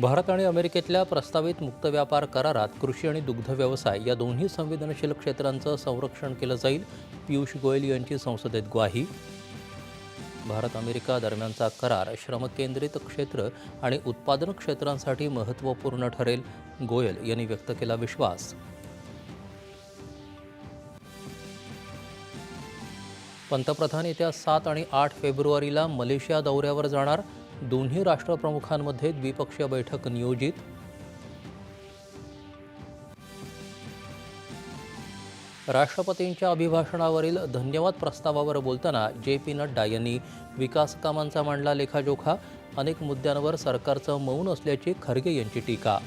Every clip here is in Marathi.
भारत आणि अमेरिकेतल्या प्रस्तावित मुक्त व्यापार करारात कृषी आणि दुग्ध व्यवसाय या दोन्ही संवेदनशील क्षेत्रांचं संरक्षण केलं जाईल. पियुष गोयल यांची संसदेत ग्वाही. भारत अमेरिका दरम्यानचा करार श्रमकेंद्रित क्षेत्र आणि उत्पादन क्षेत्रांसाठी महत्त्वपूर्ण ठरेल, गोयल यांनी व्यक्त केला विश्वास. पंतप्रधान येत्या 7 आणि 8 फेब्रुवारीला मलेशिया दौऱ्यावर जाणार. दोन्ही राष्ट्रप्रमुखांमध्ये द्विपक्षीय बैठक नियोजित. राष्ट्रपतींच्या अभिभाषणावरील धन्यवाद प्रस्तावावर बोलताना जे.पी. नड्डा यांनी विकास कामांचा मांडला लेखाजोखा. अनेक मुद्द्यांवर सरकारचं मौन असल्याची खरगे यांची टीका.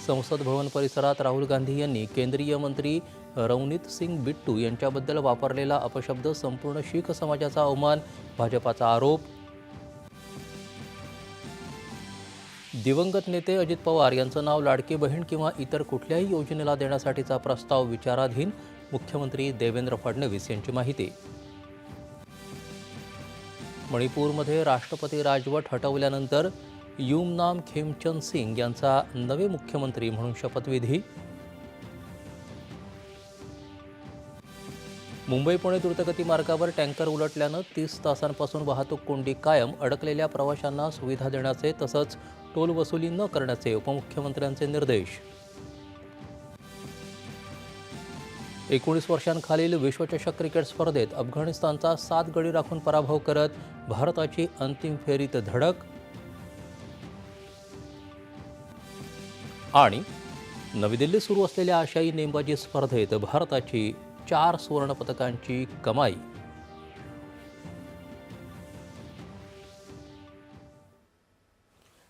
संसद भवन परिसरात राहुल गांधी यांनी केंद्रीय मंत्री रवनीत सिंग बिट्टू यांच्याबद्दल वापरलेला अपशब्द संपूर्ण शीख समाजाचा अवमान, भाजपाचा आरोप. दिवंगत नेते अजित पवार यांचं नाव लाडकी बहीण किंवा इतर कुठल्याही योजनेला देण्यासाठीचा प्रस्ताव विचाराधीन, मुख्यमंत्री देवेंद्र फडणवीस यांची माहिती. मणिपूरमध्ये राष्ट्रपती राजवट हटवल्यानंतर युमनाम खेमचंद सिंग यांचा नवे मुख्यमंत्री म्हणून शपथविधी. मुंबई पुणे द्रुतगती मार्गावर टँकर उलटल्यानं 30 तासांपासून वाहतूक कोंडी कायम. अडकलेल्या प्रवाशांना सुविधा देण्याचे तसंच टोल वसुली न करण्याचे उपमुख्यमंत्र्यांचे निर्देश. 19 वर्षांखालील विश्वचषक क्रिकेट स्पर्धेत अफगाणिस्तानचा 7 गडी राखून पराभव करत भारताची अंतिम फेरीत धडक. आणि नवी दिल्लीत सुरू असलेल्या आशियाई नेमबाजी स्पर्धेत भारताची 4 सुवर्णपदकांची कमाई.